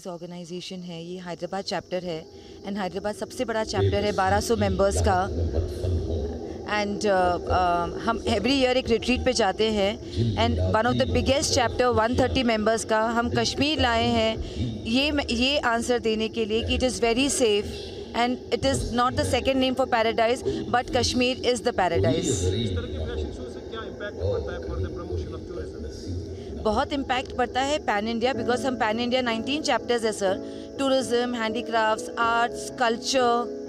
Series organisation है, ये Hyderabad chapter है एंड हैदराबाद सबसे बड़ा चैप्टर है 1200 मेंबर्स का। एंड हम एवरी ईयर एक रिट्रीट पे जाते हैं and one of the biggest chapter 130 members का हम कश्मीर लाए हैं ये आंसर देने के लिए कि it is very safe and it is not the second name for paradise but Kashmir is the paradise. इस तरह के फैशन शो से क्या इम्पैक्ट पड़ता है for the promotion of tourism? बहुत इम्पैक्ट पड़ता है पैन इंडिया, बिकॉज हम पैन इंडिया 19 चैप्टर्स है sir, tourism, handicrafts, arts, culture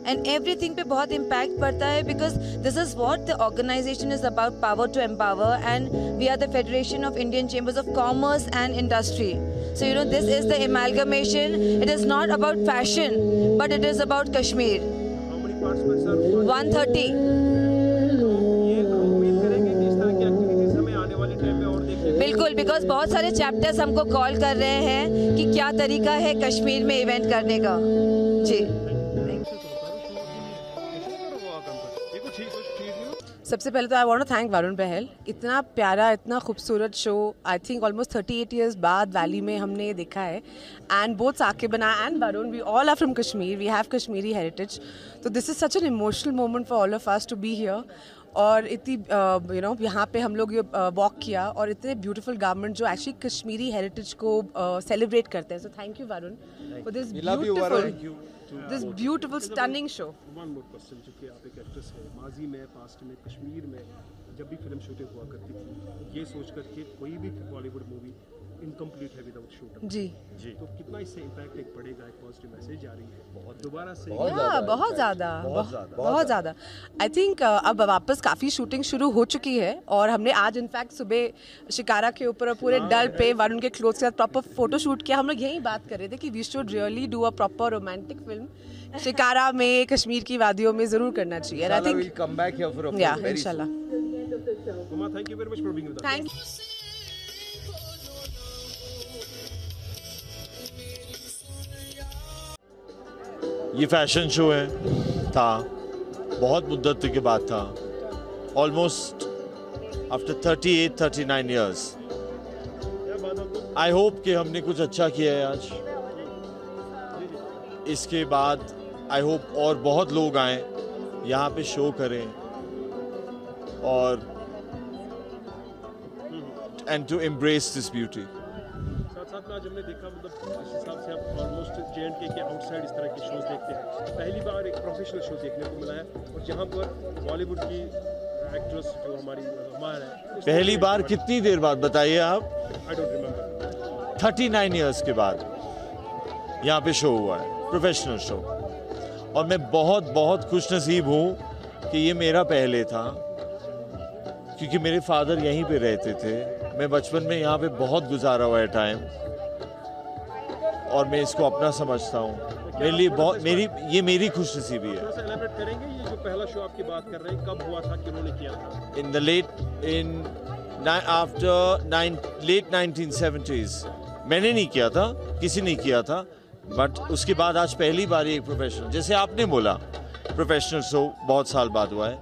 and everything पे बहुत इम्पैक्ट पड़ता है because this is what the organisation is about, power to empower, and we are the Federation of Indian Chambers of Commerce and Industry. So you know this is the amalgamation. It is not about fashion, but it is about Kashmir. How many participants are? 130. ये हम उम्मीद करेंगे कि इस तरह की activities हमें आने वाले टाइम में और देखने को बिल्कुल, बिकॉज बहुत सारे चैप्टर्स हमको कॉल कर रहे हैं कि क्या तरीका है कश्मीर में इवेंट करने का. जी. सबसे पहले तो I want to thank Varun Bahl. इतना प्यारा, इतना खूबसूरत show I think almost 38 years बाद वैली में हमने ये देखा है. And both Saqib and Varun, we all are from Kashmir, we have Kashmiri heritage. तो this is such an emotional moment for all of us to be here. और इतनी यू नो यहाँ पे हम लोग ये वॉक किया और इतने ब्यूटीफुल गारमेंट जो एक्चुअली कश्मीरी हेरिटेज को सेलिब्रेट करते हैं. So thank you Varun for this beautiful stunning show. One more question, जो कि आप एक एक्ट्रेस है, माजी में, पास्ट में, कश्मीर में जब भी फिल्म शूटिंग हुआ करती थी, ये सोच कर के कोई भी बॉलीवुड मूवी इनकम्प्लीट है विदाउट शूट. जी जी. तो कितना इससे इम्पैक्ट एक पड़ेगा, एक पॉजिटिव मैसेज आ रही है बहुत दोबारा से? बहुत ज़्यादा. आई थिंक अब वापस काफ़ी शूटिंग शुरू हो चुकी है और हमने आज इनफैक्ट सुबह शिकारा के ऊपर पूरे डल पे वरुण के क्लोथ के साथ प्रॉपर फोटो शूट किया. हम लोग यही बात कर रहे थे कि we should really do a proper romantic film Shikara में, कश्मीर की वादियों में ज़रूर करना चाहिए. I think come back here for a या इंशाल्लाह. Thank you very much for being with us. Thank you. ये फैशन शो है था, बहुत मुद्दत के बाद था, almost after 38-39 years. I hope कि हमने कुछ अच्छा किया है आज. इसके बाद आई होप और बहुत लोग आएं, यहाँ पे शो करें और and to embrace this beauty. साथ में आज हमने देखा, मतलब इस हिसाब से आप ऑलमोस्ट J&K के आउटसाइड इस तरह के शोज देखते हैं. पहली बार एक प्रोफेशनल शो देखने को मिला है और जहां पर बॉलीवुड की एक्ट्रेस जो हमारी हमार है, पहली बार कितनी देर बाद बताइए आप? I don't remember. 39 ईयर्स के बाद यहाँ पे शो हुआ है, प्रोफेशनल शो. और मैं बहुत बहुत खुश नसीब हूँ कि ये मेरा पहले था, क्योंकि मेरे फादर यहीं पे रहते थे. मैं बचपन में यहाँ पे बहुत गुजारा हुआ है टाइम और मैं इसको अपना समझता हूँ. मेरे लिए बहुत मेरी खुश नसीबी है. थोड़ा सा एलाबोरेट करेंगे, ये जो पहला शो आपकी बात कर रहे हैं, कब हुआ था, किन्होंने किया था? After late 1970s. मैंने नहीं किया था, किसी ने किया था, बट उसके बाद आज पहली बार एक प्रोफेशनल, जैसे आपने बोला, प्रोफेशनल शो बहुत साल बाद हुआ है,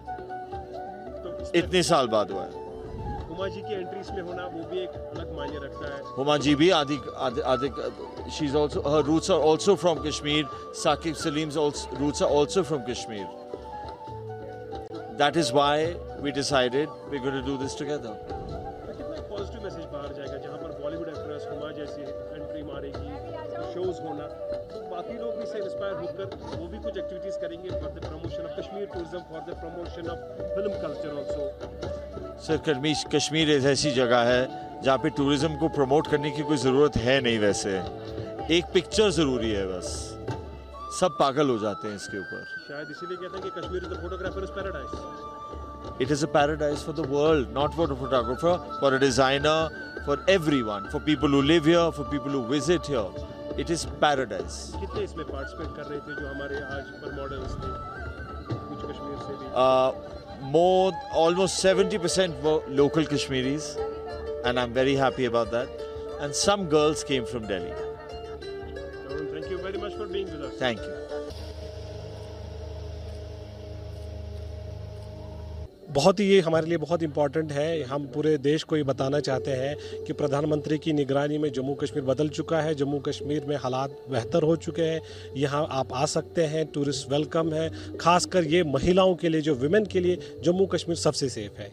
इतने साल बाद हुआ है. हुमा जी की एंट्रीज में होना वो भी एक अलग मायने रखता है. हुमा जी भी आदि she's also, her roots are also from Kashmir. Saqib Salim's roots are also from Kashmir. That is why we decided we're going to do this together. कितना पॉजिटिव मैसेज बाहर जाएगा जहाँ पर बॉलीवुड एक्ट्रेस हुमा जैसी एंट्री मारेगी, शोज होना, तो बाकी लोग भी इससे इंस्पायर होकर वो भी कुछ एक्टिविटीज करेंगे for the promotion of Kashmir tourism, for the promotion of film culture also. Sir, Kashmir एक ऐसी जगह है जहाँ पे टूरिज्म को प्रमोट करने की कोई ज़रूरत है नहीं. वैसे एक पिक्चर ज़रूरी है, बस सब पागल हो जाते हैं इसके ऊपर. शायद इसीलिए कहते हैं कि Kashmir is the photographers paradise. It is a paradise for the world, not for a photographer, for a designer, for everyone, for people who live here, for people who visit here. It is paradise. कितने इसमें participate कर रहे थे जो हमारे आज पर models थे, कुछ कश्मीर से भी? Almost 70% were local Kashmiris, and I'm very happy about that. And some girls came from Delhi. Thank you very much for being with us. Thank you. बहुत ही ये हमारे लिए बहुत इम्पॉर्टेंट है। हम पूरे देश को ये बताना चाहते हैं कि प्रधानमंत्री की निगरानी में जम्मू कश्मीर बदल चुका है, जम्मू कश्मीर में हालात बेहतर हो चुके हैं। यहाँ आप आ सकते हैं, टूरिस्ट वेलकम है। खासकर ये महिलाओं के लिए, जो विमेन के लिए जम्मू कश्मीर सबसे सेफ है।